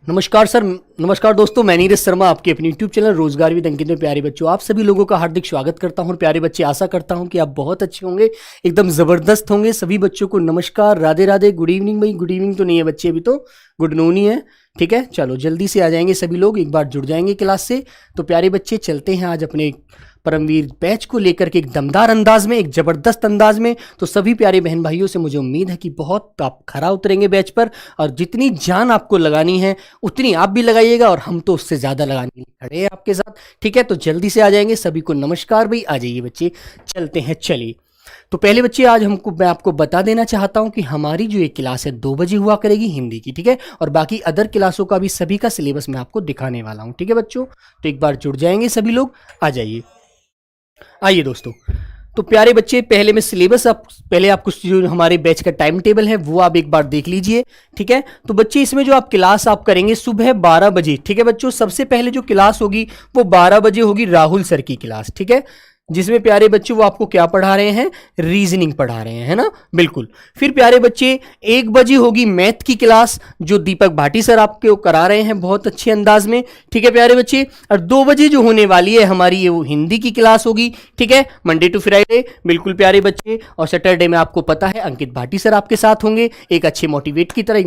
नमस्कार सर, नमस्कार दोस्तों, मैं नीरज शर्मा आपके अपने यूट्यूब चैनल रोजगार विद अंकित में प्यारे बच्चों आप सभी लोगों का हार्दिक स्वागत करता हूं। और प्यारे बच्चे, आशा करता हूं कि आप बहुत अच्छे होंगे, एकदम ज़बरदस्त होंगे। सभी बच्चों को नमस्कार, राधे राधे, गुड इवनिंग। भाई गुड इवनिंग तो नहीं है बच्चे, अभी तो गुड नून ही है। ठीक है, चलो जल्दी से आ जाएंगे सभी लोग, एक बार जुड़ जाएंगे क्लास से। तो प्यारे बच्चे, चलते हैं आज अपने परमवीर बैच को लेकर के एक दमदार अंदाज में, एक ज़बरदस्त अंदाज में। तो सभी प्यारे बहन भाइयों से मुझे उम्मीद है कि बहुत आप खरा उतरेंगे बैच पर, और जितनी जान आपको लगानी है उतनी आप भी लगाइएगा, और हम तो उससे ज़्यादा लगाने के लिए खड़े हैं आपके साथ। ठीक है, तो जल्दी से आ जाएंगे। सभी को नमस्कार भाई, आ जाइए बच्चे, चलते हैं। चलिए, तो पहले बच्चे आज मैं आपको बता देना चाहता हूं कि हमारी जो एक क्लास है 2 बजे हुआ करेगी हिंदी की। ठीक है, और बाकी अदर क्लासों का भी सभी का सिलेबस मैं आपको दिखाने वाला हूं। ठीक है बच्चों, तो एक बार जुड़ जाएंगे सभी लोग, आ जाइए। आइए दोस्तों, तो प्यारे बच्चे, पहले मैं सिलेबस पहले आपको जो हमारे बैच का टाइम टेबल है वो आप एक बार देख लीजिए। ठीक है, तो बच्चे इसमें जो आप क्लास आप करेंगे सुबह 12 बजे। ठीक है बच्चों, सबसे पहले जो क्लास होगी वो 12 बजे होगी, राहुल सर की क्लास। ठीक है, जिसमें प्यारे बच्चे वो आपको क्या पढ़ा रहे हैं, रीजनिंग पढ़ा रहे हैं, है ना, बिल्कुल। फिर प्यारे बच्चे 1 बजे होगी मैथ की क्लास, जो दीपक भाटी सर आपको करा रहे हैं बहुत अच्छे अंदाज में। ठीक है प्यारे बच्चे, और 2 बजे जो होने वाली है हमारी ये वो हिंदी की क्लास होगी। ठीक है, मंडे टू फ्राइडे, बिल्कुल प्यारे बच्चे। और सैटरडे में आपको पता है अंकित भाटी सर आपके साथ होंगे, एक अच्छे मोटिवेट की तरह, एक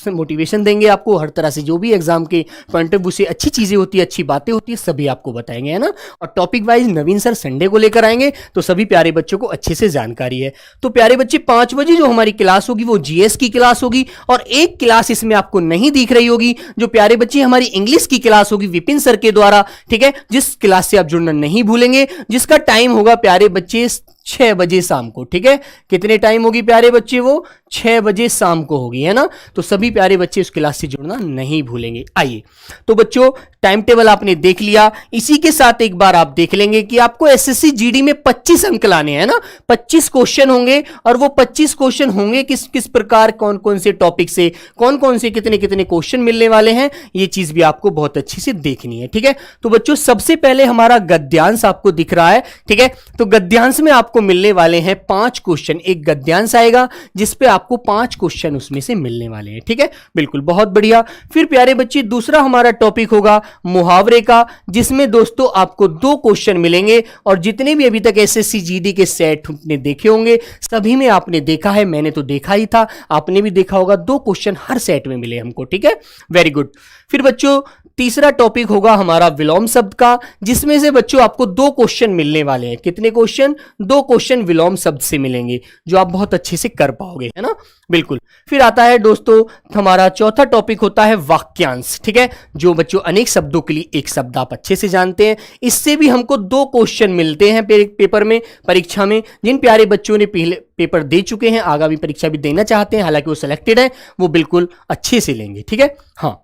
मोटिवेशन देंगे आपको हर तरह से, जो भी एग्जाम के पॉइंट ऑफ व्यू से अच्छी चीजें होती है, अच्छी बातें होती है, सभी आपको बताएंगे, है ना। और टॉपिक वाइज नवीन सर संडे को लेकर आएंगे, तो सभी प्यारे बच्चों को अच्छे से जानकारी है। तो प्यारे बच्चे 5 बजे जो हमारी क्लास होगी वो जीएस की क्लास होगी, और एक क्लास इसमें आपको नहीं दिख रही होगी, जो प्यारे बच्चे हमारी इंग्लिश की क्लास होगी विपिन सर के द्वारा। ठीक है, जिस क्लास से आप जुड़ना नहीं भूलेंगे, जिसका टाइम होगा प्यारे बच्चे 6 बजे शाम को। ठीक है, कितने टाइम होगी प्यारे बच्चे, वो 6 बजे शाम को होगी, है ना। तो सभी प्यारे बच्चे उस क्लास से जुड़ना नहीं भूलेंगे। आइए, तो बच्चों टाइम टेबल आपने देख लिया, इसी के साथ एक बार आप देख लेंगे कि आपको एसएससी जीडी में 25 अंक लाने हैं ना, 25 क्वेश्चन होंगे, और वो 25 क्वेश्चन होंगे किस किस प्रकार, कौन कौन से टॉपिक से, कौन कौन से कितने कितने क्वेश्चन मिलने वाले हैं, ये चीज भी आपको बहुत अच्छी से देखनी है। ठीक है, तो बच्चों सबसे पहले हमारा गद्यांश आपको दिख रहा है। ठीक है, तो गद्यांश में आपको मिलने वाले हैं 5 क्वेश्चन, एक गद्यांश आएगा जिसपे आपको 5 क्वेश्चन उसमें से मिलने वाले हैं। ठीक है, बिल्कुल, बहुत बढ़िया। फिर प्यारे बच्चे दूसरा हमारा टॉपिक होगा मुहावरे का, जिसमें दोस्तों आपको 2 क्वेश्चन मिलेंगे, और जितने भी अभी तक एसएससी जीडी के सेट ने देखे होंगे सभी में आपने देखा है, मैंने तो देखा ही था, आपने भी देखा होगा, 2 क्वेश्चन हर सेट में मिले हमको। ठीक है, वेरी गुड। फिर बच्चों तीसरा टॉपिक होगा हमारा विलोम शब्द का, जिसमें से बच्चों आपको 2 क्वेश्चन मिलने वाले हैं। कितने क्वेश्चन, 2 क्वेश्चन विलोम शब्द से मिलेंगे, जो आप बहुत अच्छे से कर पाओगे, है ना, बिल्कुल। फिर आता है दोस्तों हमारा चौथा टॉपिक होता है वाक्यांश। ठीक है, जो बच्चों अनेक शब्दों के लिए एक शब्द आप अच्छे से जानते हैं, इससे भी हमको 2 क्वेश्चन मिलते हैं पेपर में, परीक्षा में। जिन प्यारे बच्चों ने पहले पेपर दे चुके हैं, आगामी परीक्षा भी देना चाहते हैं, हालांकि वो सिलेक्टेड है, वो बिल्कुल अच्छे से लेंगे। ठीक है, हाँ,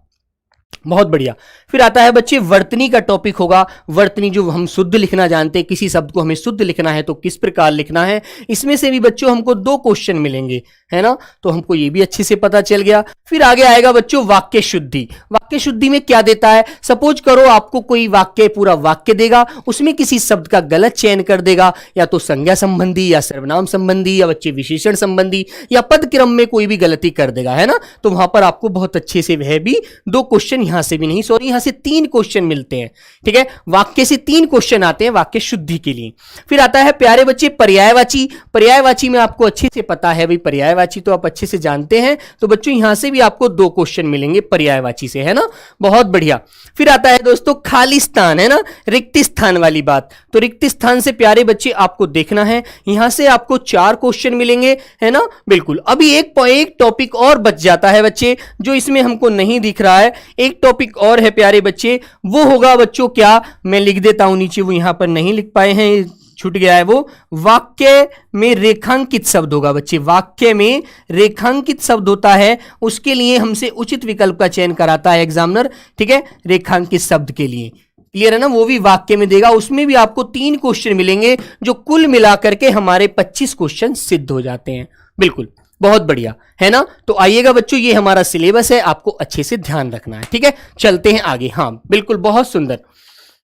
बहुत बढ़िया। फिर आता है बच्चे वर्तनी का टॉपिक होगा। वर्तनी जो हम शुद्ध लिखना जानते हैं, किसी शब्द को हमें शुद्ध लिखना है तो किस प्रकार लिखना है, इसमें से भी बच्चों हमको 2 क्वेश्चन मिलेंगे, है ना, तो हमको ये भी अच्छे से पता चल गया। फिर आगे आएगा बच्चों वाक्य शुद्धि। वाक्य शुद्धि में क्या देता है, सपोज करो आपको कोई वाक्य, पूरा वाक्य देगा, उसमें किसी शब्द का गलत चयन कर देगा, या तो संज्ञा संबंधी, या सर्वनाम संबंधी, या बच्चे विशेषण संबंधी, या पद क्रम में कोई भी गलती कर देगा, है ना, तो वहां पर आपको बहुत अच्छे से वह भी 2 क्वेश्चन, यहां से भी नहीं, सॉरी, यहां से 3 क्वेश्चन मिलते हैं। ठीक है, वाक्य से 3 क्वेश्चन आते हैं वाक्य शुद्धि के लिए। फिर आता है प्यारे बच्चे पर्यायवाची। पर्यायवाची में आपको अच्छे से पता है भाई, पर्यायवाची तो आप अच्छे से जानते हैं, तो बच्चों यहां से भी आपको 2 क्वेश्चन मिलेंगे पर्यायवाची से, है ना, बहुत बढ़िया। फिर आता है दोस्तों खाली स्थान, है ना, रिक्त स्थान वाली बात। तो रिक्त स्थान से प्यारे बच्चे आपको देखना है, यहां से आपको 4 क्वेश्चन मिलेंगे, है ना, बिल्कुल। अभी एक टॉपिक और बच जाता है बच्चे, जो इसमें हमको नहीं दिख रहा है, एक टॉपिक और है प्यारे बच्चे, वो होगा बच्चों क्या, मैं लिख देता हूं नीचे, वो यहां पर नहीं लिख पाए हैं, छूट गया है, वो वाक्य में रेखांकित शब्द होगा बच्चे। वाक्य में रेखांकित शब्द होता है, उसके लिए हमसे उचित विकल्प का चयन कराता है एग्जामिनर। ठीक है, रेखांकित शब्द के लिए, क्लियर है ना, वो भी वाक्य में देगा, उसमें भी आपको 3 क्वेश्चन मिलेंगे, जो कुल मिलाकर के हमारे 25 क्वेश्चन सिद्ध हो जाते हैं। बिल्कुल, बहुत बढ़िया, है ना। तो आइएगा बच्चों, ये हमारा सिलेबस है, आपको अच्छे से ध्यान रखना है। ठीक है, चलते हैं आगे। हाँ बिल्कुल, बहुत सुंदर।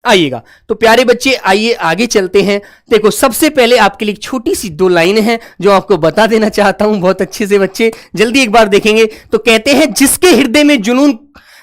आइएगा। तो प्यारे बच्चे आइए आगे चलते हैं। देखो सबसे पहले आपके लिए छोटी सी 2 लाइन है जो आपको बता देना चाहता हूं बहुत अच्छे से बच्चे जल्दी एक बार देखेंगे। तो कहते हैं जिसके हृदय में जुनून,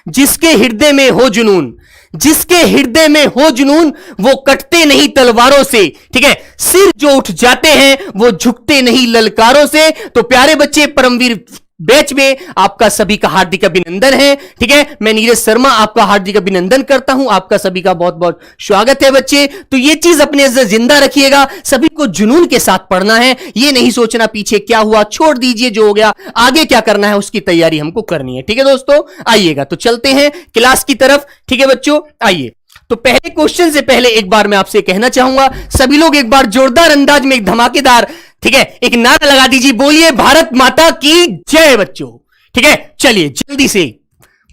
जिसके हृदय में हो जुनून, जिसके हृदय में हो जुनून वो कटते नहीं तलवारों से, ठीक है। सिर जो उठ जाते हैं वो झुकते नहीं ललकारों से। तो प्यारे बच्चे परमवीर बैच में आपका सभी का हार्दिक अभिनंदन है, ठीक है। मैं नीरज शर्मा आपका हार्दिक अभिनंदन करता हूं, आपका सभी का बहुत बहुत स्वागत है बच्चे। तो ये चीज अपने अंदर जिंदा रखिएगा, सभी को जुनून के साथ पढ़ना है, ये नहीं सोचना पीछे क्या हुआ, छोड़ दीजिए जो हो गया, आगे क्या करना है उसकी तैयारी हमको करनी है, ठीक है दोस्तों। आइएगा तो चलते हैं क्लास की तरफ, ठीक है बच्चों। आइए तो पहले क्वेश्चन से पहले एक बार मैं आपसे कहना चाहूंगा, सभी लोग एक बार जोरदार अंदाज में एक धमाकेदार, ठीक है, एक नारा लगा दीजिए, बोलिए भारत माता की जय बच्चों, ठीक है। चलिए जल्दी से,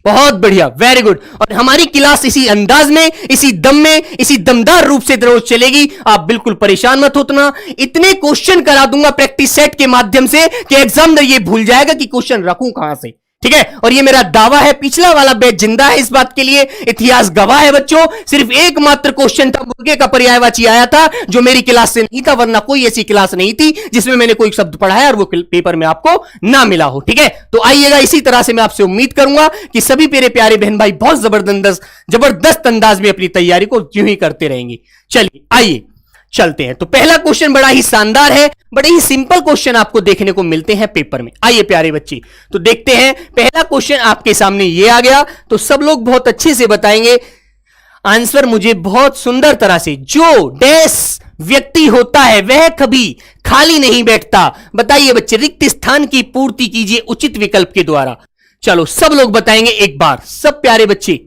बहुत बढ़िया, वेरी गुड। और हमारी क्लास इसी अंदाज में, इसी दम में, इसी दमदार रूप से रोज चलेगी, आप बिल्कुल परेशान मत होना। इतने क्वेश्चन करा दूंगा प्रैक्टिस सेट के माध्यम से कि एग्जाम में ये भूल जाएगा कि क्वेश्चन रखूं कहां से, ठीक है। और ये मेरा दावा है, पिछला वाला बैच जिंदा है इस बात के लिए, इतिहास गवाह है बच्चों। सिर्फ एकमात्र क्वेश्चन था, मुर्गे का पर्यायवाची आया था जो मेरी क्लास से नहीं था, वरना कोई ऐसी क्लास नहीं थी जिसमें मैंने कोई शब्द पढ़ाया और वो पेपर में आपको ना मिला हो, ठीक है। तो आइएगा, इसी तरह से मैं आपसे उम्मीद करूंगा कि सभी मेरे प्यारे बहन भाई बहुत जबरदस्त अंदाज में अपनी तैयारी को यूं ही करते रहेंगे। चलिए आइए चलते हैं। तो पहला क्वेश्चन बड़ा ही शानदार है, बड़े ही सिंपल क्वेश्चन आपको देखने को मिलते हैं पेपर में। आइए प्यारे बच्चे तो देखते हैं, पहला क्वेश्चन आपके सामने ये आ गया। तो सब लोग बहुत अच्छे से बताएंगे आंसर मुझे बहुत सुंदर तरह से। जो डैश व्यक्ति होता है वह कभी खाली नहीं बैठता, बताइए बच्चे, रिक्त स्थान की पूर्ति कीजिए उचित विकल्प के द्वारा। चलो सब लोग बताएंगे एक बार, सब प्यारे बच्चे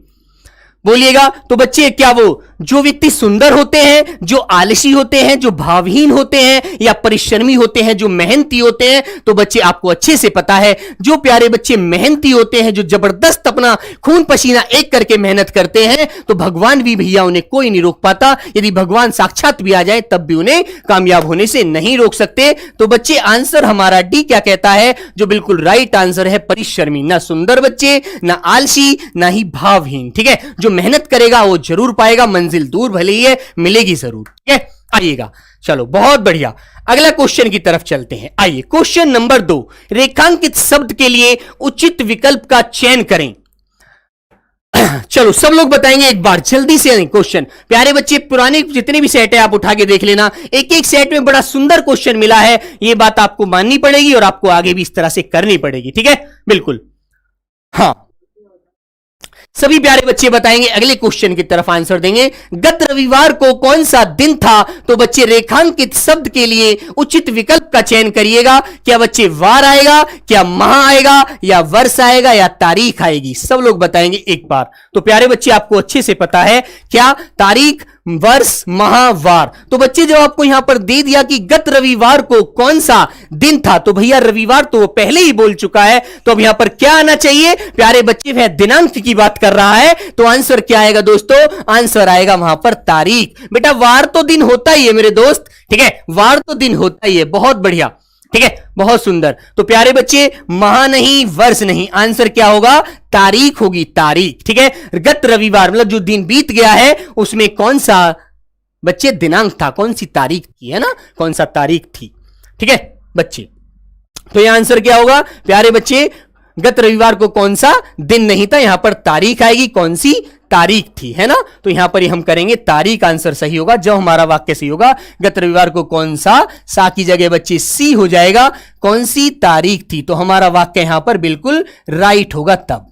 बोलिएगा। तो बच्चे क्या वो जो व्यक्ति सुंदर होते हैं, जो आलसी होते हैं, जो भावहीन होते हैं, या परिश्रमी होते हैं, जो मेहनती होते हैं? तो बच्चे आपको अच्छे से पता है, जो प्यारे बच्चे मेहनती होते हैं, जो जबरदस्त अपना खून पसीना एक करके मेहनत करते हैं, तो भगवान भी भैया उन्हें कोई नहीं रोक पाता। यदि भगवान साक्षात भी आ जाए तब भी उन्हें कामयाब होने से नहीं रोक सकते। तो बच्चे आंसर हमारा डी क्या कहता है, जो बिल्कुल राइट आंसर है, परिश्रमी। ना सुंदर बच्चे, ना आलसी, ना ही भावहीन, ठीक है। जो मेहनत करेगा वो जरूर पाएगा, मंजिल दूर भले ही है, मिलेगी जरूर, ठीक है। आइएगा, चलो बहुत बढ़िया, अगला क्वेश्चन की तरफ चलते हैं। आइए क्वेश्चन नंबर 2, रेखांकित शब्द के लिए उचित विकल्प का चयन करें। चलो सब लोग बताएंगे एक बार जल्दी से क्वेश्चन। प्यारे बच्चे पुराने जितने भी सेट है आप उठा के देख लेना, एक एक सेट में बड़ा सुंदर क्वेश्चन मिला है, ये बात आपको माननी पड़ेगी और आपको आगे भी इस तरह से करनी पड़ेगी, ठीक है, बिल्कुल। हाँ सभी प्यारे बच्चे बताएंगे, अगले क्वेश्चन की तरफ आंसर देंगे। गत रविवार को कौन सा दिन था? तो बच्चे रेखांकित शब्द के लिए उचित विकल्प का चयन करिएगा। क्या बच्चे वार आएगा, क्या माह आएगा, या वर्ष आएगा, या तारीख आएगी? सब लोग बताएंगे एक बार। तो प्यारे बच्चे आपको अच्छे से पता है क्या, तारीख, वर्ष, माह, वार। तो बच्चे जब आपको यहां पर दे दिया कि गत रविवार को कौन सा दिन था, तो भैया रविवार तो वो पहले ही बोल चुका है, तो अब यहां पर क्या आना चाहिए प्यारे बच्चे? वह दिनांक की बात कर रहा है, तो आंसर क्या आएगा दोस्तों? आंसर आएगा वहां पर तारीख। बेटा वार तो दिन होता ही है मेरे दोस्त, ठीक है, वार तो दिन होता ही है, बहुत बढ़िया, ठीक है, बहुत सुंदर। तो प्यारे बच्चे माह नहीं, वर्ष नहीं, आंसर क्या होगा? तारीख होगी, तारीख, ठीक है। गत रविवार मतलब जो दिन बीत गया है उसमें कौन सा बच्चे दिनांक था, कौन सी तारीख थी, है ना, कौन सा तारीख थी, ठीक है बच्चे। तो यह आंसर क्या होगा प्यारे बच्चे? गत रविवार को कौन सा दिन नहीं था, यहां पर तारीख आएगी, कौन सी तारीख थी, है ना। तो यहां पर हम करेंगे तारीख, आंसर सही होगा। जब हमारा वाक्य सही होगा, गत रविवार को कौन सा की जगह बच्चे सी हो जाएगा, कौन सी तारीख थी, तो हमारा वाक्य यहां पर बिल्कुल राइट होगा। तब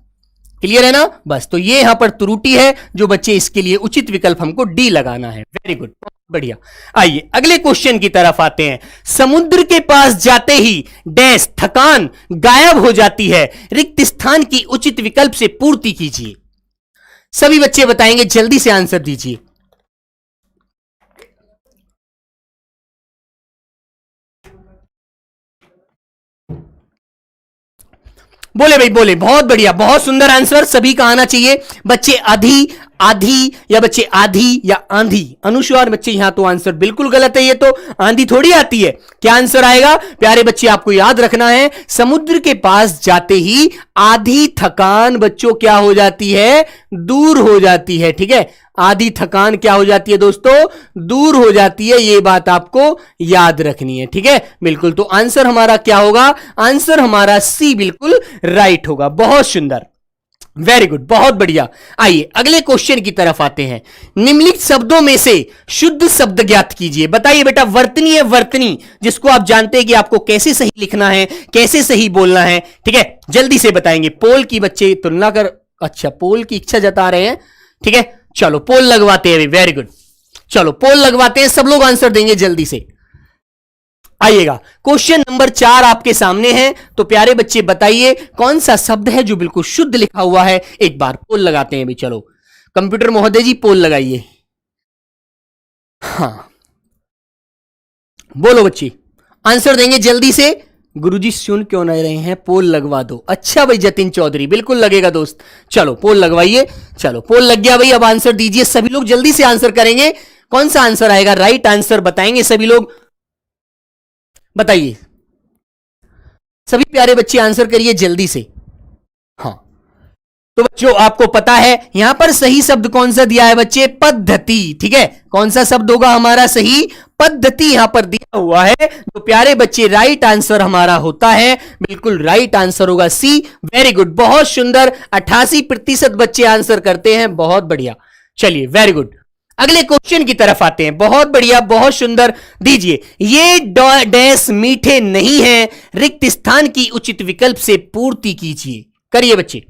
क्लियर है ना, बस। तो ये यहां पर त्रुटि है जो बच्चे, इसके लिए उचित विकल्प हमको डी लगाना है। वेरी गुड, बढ़िया। आइए अगले क्वेश्चन की तरफ आते हैं। समुद्र के पास जाते ही डैश थकान गायब हो जाती है, रिक्त स्थान की उचित विकल्प से पूर्ति कीजिए। सभी बच्चे बताएंगे, जल्दी से आंसर दीजिए। बोले भाई बोले, बहुत बढ़िया, बहुत सुंदर आंसर, सभी का आना चाहिए बच्चे। आधी या बच्चे आधी या आंधी, अनुस्वार बच्चे यहां तो आंसर बिल्कुल गलत है, ये तो आंधी थोड़ी आती है। क्या आंसर आएगा प्यारे बच्चे, आपको याद रखना है, समुद्र के पास जाते ही आधी थकान बच्चों क्या हो जाती है, दूर हो जाती है। ठीक है, आधी थकान क्या हो जाती है दोस्तों, दूर हो जाती है, ये बात आपको याद रखनी है। ठीक है, बिल्कुल, तो आंसर हमारा क्या होगा, आंसर हमारा सी बिल्कुल राइट होगा। बहुत सुंदर, वेरी गुड, बहुत बढ़िया। आइए अगले क्वेश्चन की तरफ आते हैं। निम्नलिखित शब्दों में से शुद्ध शब्द ज्ञात कीजिए। बताइए बेटा, वर्तनी है, वर्तनी जिसको आप जानते हैं कि आपको कैसे सही लिखना है, कैसे सही बोलना है। ठीक है, जल्दी से बताएंगे। पोल की बच्चे तुलना कर, अच्छा पोल की इच्छा जता रहे हैं। ठीक है, चलो पोल लगवाते हैं, वेरी गुड, चलो पोल लगवाते हैं, सब लोग आंसर देंगे जल्दी से। आइएगा, क्वेश्चन नंबर 4 आपके सामने है, तो प्यारे बच्चे बताइए कौन सा शब्द है जो बिल्कुल शुद्ध लिखा हुआ है। एक बार पोल लगाते हैं भी, चलो कंप्यूटर महोदय जी पोल लगाइए। हाँ बोलो बच्चे, आंसर देंगे जल्दी से। गुरुजी सुन क्यों नहीं रहे हैं, पोल लगवा दो। अच्छा भाई जतिन चौधरी, बिल्कुल लगेगा दोस्त, चलो पोल लगवाइए। चलो पोल लग गया भाई, अब आंसर दीजिए। सभी लोग जल्दी से आंसर करेंगे, कौन सा आंसर आएगा, राइट आंसर बताएंगे सभी लोग, बताइए। सभी प्यारे बच्चे आंसर करिए जल्दी से। हाँ, तो बच्चों आपको पता है यहां पर सही शब्द कौन सा दिया है बच्चे, पद्धति। ठीक है, कौन सा शब्द होगा हमारा सही, पद्धति यहां पर दिया हुआ है। तो प्यारे बच्चे राइट आंसर हमारा होता है, बिल्कुल राइट आंसर होगा सी। वेरी गुड, बहुत सुंदर, 88% बच्चे आंसर करते हैं, बहुत बढ़िया। चलिए वेरी गुड, अगले क्वेश्चन की तरफ आते हैं। बहुत बढ़िया, बहुत सुंदर, दीजिए। ये डैश मीठे नहीं है, रिक्त स्थान की उचित विकल्प से पूर्ति कीजिए। करिए बच्चे,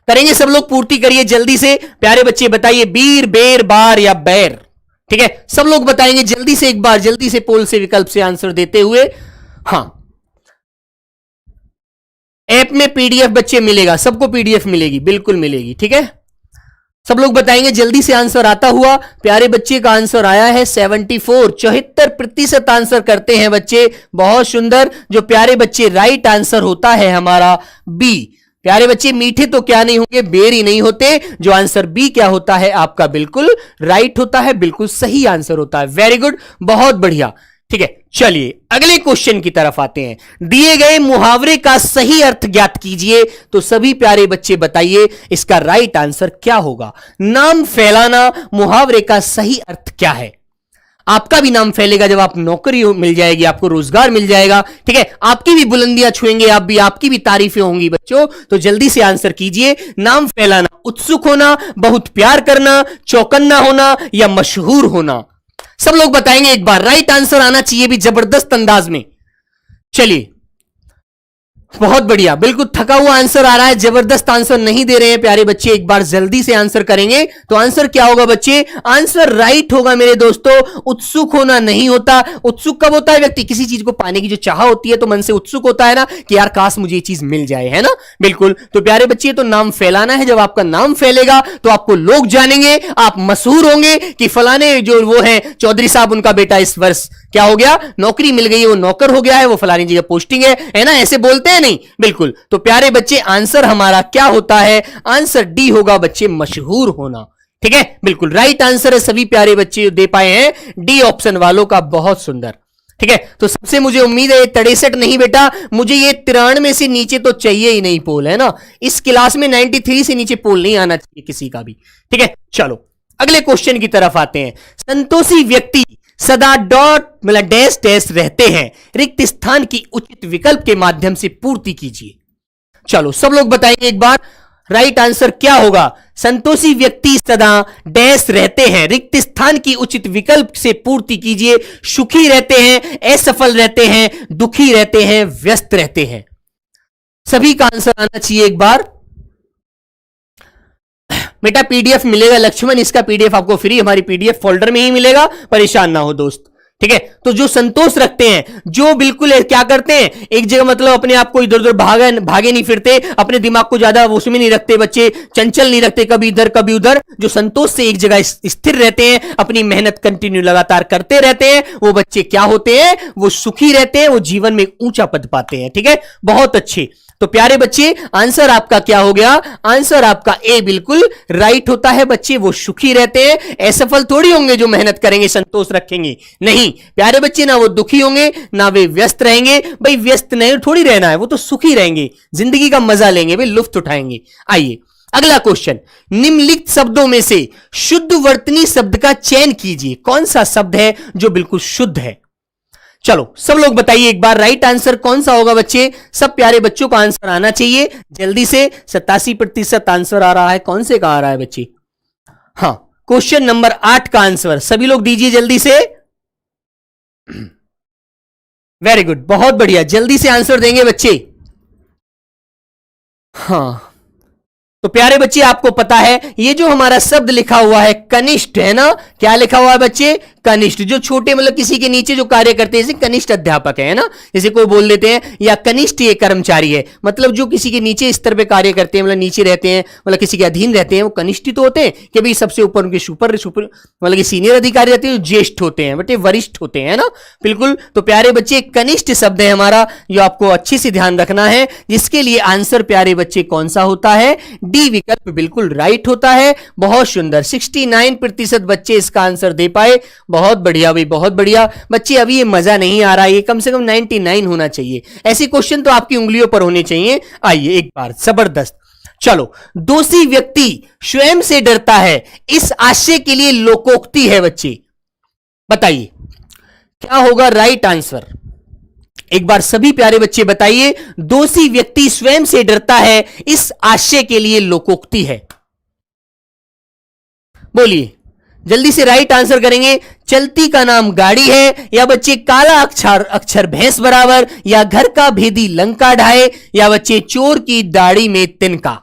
करेंगे सब लोग, पूर्ति करिए जल्दी से। प्यारे बच्चे बताइए, बीर, बेर, बार या बैर। ठीक है, सब लोग बताएंगे जल्दी से, एक बार जल्दी से पोल से विकल्प से आंसर देते हुए। हाँ, ऐप में पीडीएफ बच्चे मिलेगा, सबको पीडीएफ मिलेगी, बिल्कुल मिलेगी। ठीक है, सब लोग बताएंगे जल्दी से आंसर आता हुआ। प्यारे बच्चे का आंसर आया है 74, 74% आंसर करते हैं बच्चे, बहुत सुंदर। जो प्यारे बच्चे राइट आंसर होता है हमारा बी। प्यारे बच्चे मीठे तो क्या नहीं होंगे, बेर ही नहीं होते। जो आंसर बी क्या होता है आपका, बिल्कुल राइट होता है, बिल्कुल सही आंसर होता है। वेरी गुड, बहुत बढ़िया। ठीक है, चलिए अगले क्वेश्चन की तरफ आते हैं। दिए गए मुहावरे का सही अर्थ ज्ञात कीजिए। तो सभी प्यारे बच्चे बताइए इसका राइट आंसर क्या होगा। नाम फैलाना मुहावरे का सही अर्थ क्या है। आपका भी नाम फैलेगा जब आप नौकरी मिल जाएगी, आपको रोजगार मिल जाएगा। ठीक है, आपकी भी बुलंदियां छुएंगे, आप भी, आपकी भी तारीफें होंगी बच्चों। तो जल्दी से आंसर कीजिए। नाम फैलाना, उत्सुक होना, बहुत प्यार करना, चौकन्ना होना या मशहूर होना। सब लोग बताएंगे एक बार, राइट आंसर आना चाहिए भी जबरदस्त अंदाज में। चलिए, बहुत बढ़िया, बिल्कुल थका हुआ आंसर आ रहा है, जबरदस्त आंसर नहीं दे रहे हैं प्यारे बच्चे। एक बार जल्दी से आंसर करेंगे तो आंसर क्या होगा बच्चे, आंसर राइट होगा मेरे दोस्तों। उत्सुक होना नहीं होता। उत्सुक कब होता है व्यक्ति, किसी चीज को पाने की जो चाह होती है तो मन से उत्सुक होता है ना, कि यार काश मुझे ये चीज मिल जाए, है ना। बिल्कुल, तो प्यारे बच्चे तो नाम फैलाना है। जब आपका नाम फैलेगा तो आपको लोग जानेंगे, आप मशहूर होंगे कि फलाने जो वो है चौधरी साहब, उनका बेटा इस वर्ष क्या हो गया, नौकरी मिल गई, वो नौकर हो गया है, वो फलानी जगह पोस्टिंग है ना, ऐसे बोलते हैं नहीं। बिल्कुल, तो प्यारे बच्चे आंसर हमारा क्या होता है, आंसर डी होगा बच्चे, मशहूर होना। ठीक है, बिल्कुल राइट आंसर है। सभी प्यारे बच्चे दे पाए हैं डी ऑप्शन वालों का, बहुत सुंदर। ठीक है, तो सबसे मुझे उम्मीद है 63 नहीं बेटा, मुझे ये 93 से नीचे तो चाहिए ही नहीं पोल, है ना। इस क्लास में 93 से नीचे पोल नहीं आना चाहिए किसी का भी। ठीक है, चलो अगले क्वेश्चन की तरफ आते हैं। संतोषी व्यक्ति सदा डॉट मतलब डैश डैश रहते हैं, रिक्त स्थान की उचित विकल्प के माध्यम से पूर्ति कीजिए। चलो सब लोग बताएंगे एक बार, राइट आंसर क्या होगा। संतोषी व्यक्ति सदा डैश रहते हैं, रिक्त स्थान की उचित विकल्प से पूर्ति कीजिए। सुखी रहते हैं, असफल रहते हैं, दुखी रहते हैं, व्यस्त रहते हैं। सभी का आंसर आना चाहिए एक बार। बेटा पीडीएफ मिलेगा लक्ष्मण, इसका पीडीएफ आपको फ्री हमारी पीडीएफ फोल्डर में ही मिलेगा, परेशान ना हो दोस्त। ठीक है, तो जो संतोष रखते हैं, जो बिल्कुल क्या करते हैं, एक जगह मतलब अपने आप को इधर उधर भागे नहीं फिरते, अपने दिमाग को ज्यादा उसमें नहीं रखते बच्चे, चंचल नहीं रखते, कभी इधर कभी उधर, जो संतोष से एक जगह स्थिर रहते हैं, अपनी मेहनत कंटिन्यू लगातार करते रहते हैं, वो बच्चे क्या होते हैं, वो सुखी रहते हैं, वो जीवन में ऊंचा पद पाते हैं। ठीक है, बहुत अच्छे। तो प्यारे बच्चे आंसर आपका क्या हो गया? आंसर आपका ए बिल्कुल राइट होता है बच्चे। वो सुखी रहते हैं, असफल थोड़ी होंगे जो मेहनत करेंगे, संतोष रखेंगे, नहीं प्यारे बच्चे, ना वो दुखी होंगे ना वे व्यस्त रहेंगे। भाई व्यस्त नहीं थोड़ी रहना है, वो तो सुखी रहेंगे, जिंदगी का मजा लेंगे, भाई लुत्फ उठाएंगे। आइए अगला क्वेश्चन, निम्नलिखित शब्दों में से शुद्ध वर्तनी शब्द का चयन कीजिए। कौन सा शब्द है जो बिल्कुल शुद्ध है? चलो सब लोग बताइए एक बार, राइट आंसर कौन सा होगा बच्चे? सब प्यारे बच्चों का आंसर आना चाहिए जल्दी से। 87% आंसर आ रहा है, कौन से का आ रहा है बच्चे? हाँ, क्वेश्चन नंबर 8 का आंसर सभी लोग दीजिए जल्दी से। वेरी गुड, बहुत बढ़िया, जल्दी से आंसर देंगे बच्चे। हाँ तो प्यारे बच्चे आपको पता है ये जो हमारा शब्द लिखा हुआ है कनिष्ठ, है ना? क्या लिखा हुआ है बच्चे? कनिष्ठ। जो छोटे मतलब किसी के नीचे जो कार्य करते हैं, जैसे कनिष्ठ अध्यापक है ना, जैसे कोई बोल देते हैं या कनिष्ठ ये कर्मचारी है, मतलब जो किसी के नीचे स्तर पे कार्य करते हैं, मतलब नीचे रहते हैं, मतलब किसी के अधीन रहते हैं, वो कनिष्ठ तो होते हैं कि भाई सबसे ऊपर उनके सुपर मतलब कि सीनियर अधिकारी रहते हैं, जो ज्येष्ठ होते हैं, बटे वरिष्ठ होते हैं ना, बिल्कुल। तो प्यारे बच्चे कनिष्ठ शब्द है हमारा, जो आपको अच्छे से ध्यान रखना है, जिसके लिए आंसर प्यारे बच्चे कौन सा होता है? डी विकल्प बिल्कुल राइट होता है। बहुत सुंदर, 69% बच्चे इसका आंसर दे पाए, बहुत बढ़िया भाई, बहुत बढ़िया बच्चे। अभी ये मजा नहीं आ रहा है, ये कम से कम 99 होना चाहिए। ऐसे क्वेश्चन तो आपकी उंगलियों पर होने चाहिए। आइए एक बार, जबरदस्त। चलो, दोषी व्यक्ति स्वयं से डरता है, इस आशय के लिए लोकोक्ति है बच्चे। बताइए क्या होगा राइट आंसर? एक बार सभी प्यारे बच्चे बताइए, दोषी व्यक्ति स्वयं से डरता है, इस आशय के लिए लोकोक्ति है। बोलिए जल्दी से, राइट आंसर करेंगे। चलती का नाम गाड़ी है, या बच्चे काला अक्षर भैंस बराबर, या घर का भेदी लंका ढाए, या बच्चे चोर की दाढ़ी में तिनका।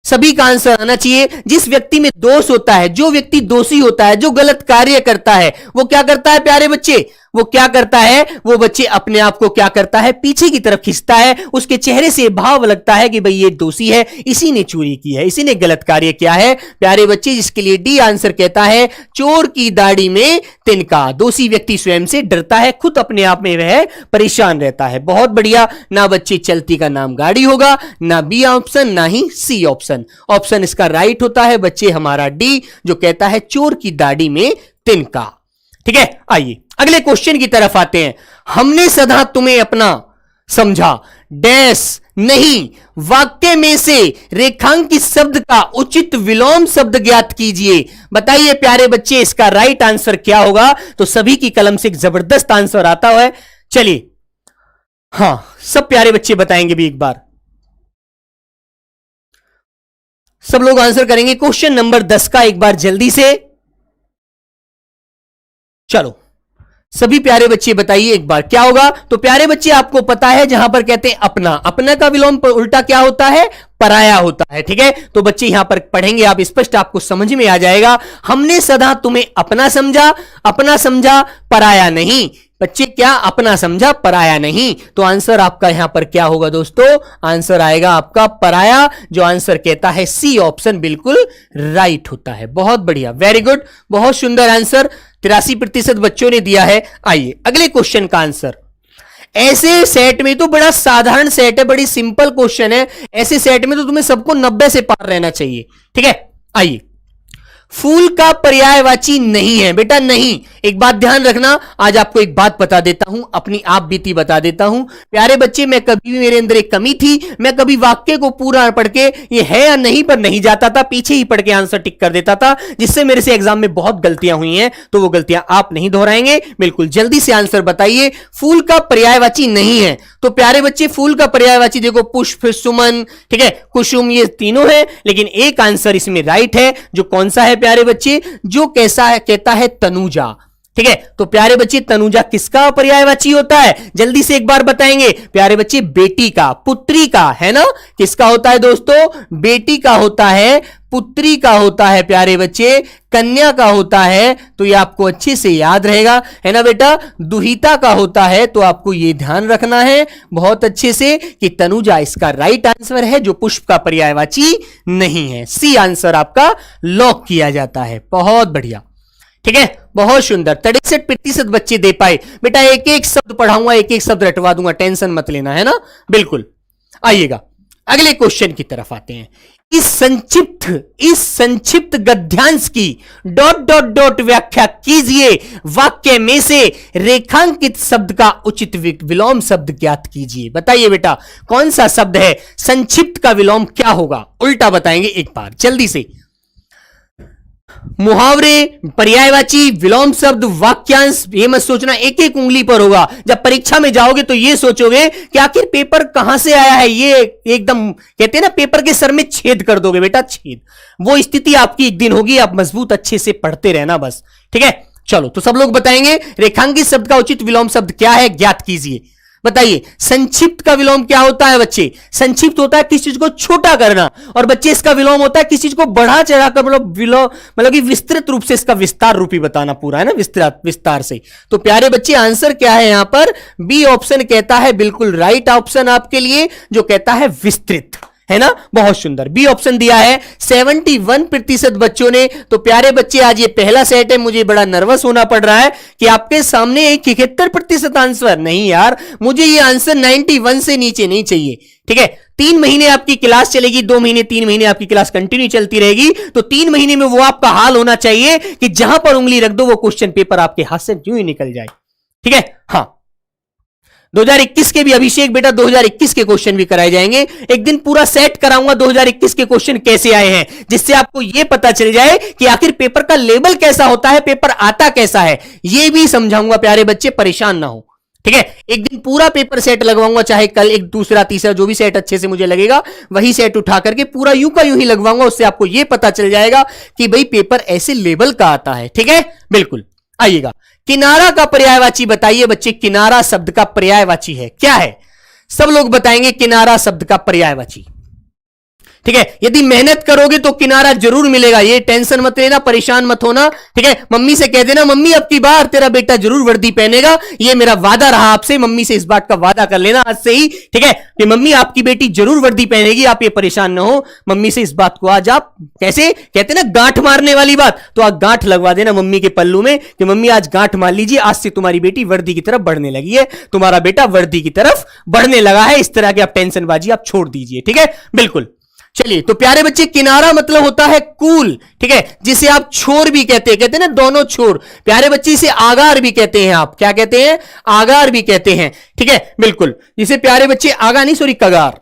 सभी का आंसर आना चाहिए। जिस व्यक्ति में दोष होता है, जो व्यक्ति दोषी होता है, जो गलत कार्य करता है, वो क्या करता है प्यारे बच्चे? वो क्या करता है? वो बच्चे अपने आप को क्या करता है? पीछे की तरफ खींचता है। उसके चेहरे से भाव लगता है कि भाई ये दोषी है, इसी ने चोरी की है, इसी ने गलत कार्य किया है प्यारे बच्चे, जिसके लिए डी आंसर कहता है चोर की दाढ़ी में तिनका। दोषी व्यक्ति स्वयं से डरता है, खुद अपने आप में वह परेशान रहता है। बहुत बढ़िया। ना बच्चे चलती का नाम गाड़ी होगा, ना बी ऑप्शन, ना ही सी ऑप्शन। ऑप्शन इसका राइट होता है बच्चे हमारा डी, जो कहता है चोर की दाढ़ी में तिनका। ठीक है, आइए अगले क्वेश्चन की तरफ आते हैं। हमने सदा तुम्हें अपना समझा, डैश नहीं, वाक्य में से रेखांकित शब्द का उचित विलोम शब्द ज्ञात कीजिए। बताइए प्यारे बच्चे इसका राइट आंसर क्या होगा? तो सभी की कलम से एक जबरदस्त आंसर आता है। चलिए, हां सब प्यारे बच्चे बताएंगे भी एक बार, सब लोग आंसर करेंगे क्वेश्चन नंबर 10 का एक बार जल्दी से। चलो सभी प्यारे बच्चे बताइए एक बार क्या होगा? तो प्यारे बच्चे आपको पता है जहां पर कहते हैं अपना, अपना का विलोम उल्टा क्या होता है? पराया होता है। ठीक है, तो बच्चे यहां पर पढ़ेंगे आप, स्पष्ट आपको समझ में आ जाएगा। हमने सदा तुम्हें अपना समझा, अपना समझा पराया नहीं। बच्चे क्या? अपना समझा पराया नहीं। तो आंसर आपका यहां पर क्या होगा दोस्तों? आंसर आएगा आपका पराया, जो आंसर कहता है सी ऑप्शन बिल्कुल राइट होता है। बहुत बढ़िया, वेरी गुड, बहुत सुंदर आंसर 83% बच्चों ने दिया है। आइए अगले क्वेश्चन का आंसर। ऐसे सेट में तो बड़ा साधारण सेट है, बड़ी सिंपल क्वेश्चन है। ऐसे सेट में तो तुम्हें सबको 90 से पार रहना चाहिए। ठीक है, आइए। फूल का पर्यायवाची नहीं है बेटा, नहीं। एक बात ध्यान रखना, आज आपको एक बात बता देता हूं, अपनी आप बीती बता देता हूं प्यारे बच्चे। मैं कभी भी, मेरे अंदर एक कमी थी, मैं कभी वाक्य को पूरा पढ़ के ये है या नहीं पर नहीं जाता था, पीछे ही पढ़ के आंसर टिक कर देता था, जिससे मेरे से एग्जाम में बहुत गलतियां हुई हैं। तो वो गलतियां आप नहीं दोहराएंगे, बिल्कुल। जल्दी से आंसर बताइए, फूल का पर्यायवाची नहीं है। तो प्यारे बच्चे फूल का पर्यायवाची देखो, पुष्प, सुमन, ठीक है, कुसुम, ये तीनों है, लेकिन एक आंसर इसमें राइट है, जो कौन सा है प्यारे बच्चे? जो कैसा है, कहता है तनुजा। ठीक है, तो प्यारे बच्चे तनुजा किसका पर्यायवाची होता है? जल्दी से एक बार बताएंगे प्यारे बच्चे। बेटी का, पुत्री का, है ना? किसका होता है दोस्तों? बेटी का होता है, पुत्री का होता है प्यारे बच्चे, कन्या का होता है। तो ये आपको अच्छे से याद रहेगा, है ना बेटा? दुहिता का होता है, तो आपको ये ध्यान रखना है बहुत अच्छे से कि तनुजा इसका राइट आंसर है, जो पुष्प का पर्यायवाची नहीं है। सी आंसर आपका लॉक किया जाता है। बहुत बढ़िया, ठीक है, बहुत सुंदर। 63% बच्चे दे पाए बेटा। एक एक शब्द पढ़ाऊंगा, एक एक शब्द रटवा दूंगा, टेंशन मत लेना, है ना? बिल्कुल। आइएगा अगले क्वेश्चन की तरफ आते हैं। इस संक्षिप्त गद्यांश की डॉट डॉट डॉट व्याख्या कीजिए। वाक्य में से रेखांकित शब्द का उचित विलोम शब्द ज्ञात कीजिए। बताइए बेटा कौन सा शब्द है, संक्षिप्त का विलोम क्या होगा, उल्टा बताएंगे एक बार जल्दी से। मुहावरे, पर्यायवाची, विलोम शब्द, वाक्यांश, ये मत सोचना एक एक उंगली पर होगा। जब परीक्षा में जाओगे तो ये सोचोगे कि आखिर पेपर कहां से आया है, ये एकदम कहते हैं ना पेपर के सर में छेद कर दोगे बेटा, छेद। वो स्थिति आपकी एक दिन होगी, आप मजबूत अच्छे से पढ़ते रहना बस, ठीक है। चलो तो सब लोग बताएंगे रेखांकित शब्द का उचित विलोम शब्द क्या है, ज्ञात कीजिए। बताइए संक्षिप्त का विलोम क्या होता है बच्चे? संक्षिप्त होता है किसी चीज को छोटा करना, और बच्चे इसका विलोम होता है किसी चीज को बढ़ा चढ़ाकर, मतलब कि विस्तृत रूप से इसका विस्तार रूपी बताना पूरा, है ना, विस्तार से। तो प्यारे बच्चे आंसर क्या है यहां पर? बी ऑप्शन कहता है बिल्कुल राइट ऑप्शन आपके लिए, जो कहता है विस्तृत, है ना। बहुत सुंदर, बी ऑप्शन दिया है 71% बच्चों ने। तो प्यारे बच्चे आज ये पहला सेट है, मुझे बड़ा नर्वस होना पड़ रहा है कि आपके सामने एक 71% आंसर नहीं यार, मुझे ये आंसर 91 से नीचे नहीं चाहिए, ठीक है। 3 महीने आपकी क्लास चलेगी, 2 महीने 3 महीने आपकी क्लास कंटिन्यू चलती रहेगी, तो 3 महीने में वो आपका हाल होना चाहिए कि जहां पर उंगली रख दो वो क्वेश्चन पेपर आपके हाथ से यूं ही निकल जाए, ठीक है। हाँ 2021 के भी अभिषेक बेटा 2021 के क्वेश्चन भी कराए जाएंगे, एक दिन पूरा सेट कराऊंगा 2021 के क्वेश्चन कैसे आए हैं, जिससे आपको यह पता चल जाए कि आखिर पेपर का लेवल कैसा होता है, पेपर आता कैसा है, यह भी समझाऊंगा प्यारे बच्चे, परेशान ना हो, ठीक है। एक दिन पूरा पेपर सेट लगवाऊंगा, चाहे कल एक दूसरा तीसरा जो भी सेट अच्छे से मुझे लगेगा वही सेट उठा करके पूरा यूं का यूं ही लगवाऊंगा, उससे आपको यह पता चल जाएगा कि भाई पेपर ऐसे लेवल का आता है, ठीक है। बिल्कुल आइएगा, किनारा का पर्यायवाची बताइए बच्चे, किनारा शब्द का पर्यायवाची है क्या है? सब लोग बताएंगे किनारा शब्द का पर्यायवाची, ठीक है। यदि मेहनत करोगे तो किनारा जरूर मिलेगा, ये टेंशन मत लेना, परेशान मत होना, ठीक है। मम्मी से कह देना मम्मी अब की बार तेरा बेटा जरूर वर्दी पहनेगा, ये मेरा वादा रहा आपसे, मम्मी से इस बात का वादा कर लेना आज से ही, ठीक है, कि मम्मी आपकी बेटी जरूर वर्दी पहनेगी, आप ये परेशान ना हो। मम्मी से इस बात को आज आप कैसे कहते ना गांठ मारने वाली बात, तो आप गांठ लगवा देना मम्मी के पल्लू में कि मम्मी आज गांठ मार लीजिए, आज से तुम्हारी बेटी वर्दी की तरफ बढ़ने लगी है, तुम्हारा बेटा वर्दी की तरफ बढ़ने लगा है। इस तरह की आप टेंशनबाजी आप छोड़ दीजिए, ठीक है। बिल्कुल चलिए, तो प्यारे बच्चे किनारा मतलब होता है कूल, ठीक है, जिसे आप छोर भी कहते हैं ना, दोनों छोर। प्यारे बच्चे इसे आगार भी कहते हैं, आप क्या कहते हैं? आगार भी कहते हैं, ठीक है। बिल्कुल, जिसे प्यारे बच्चे आगा नहीं सॉरी कगार,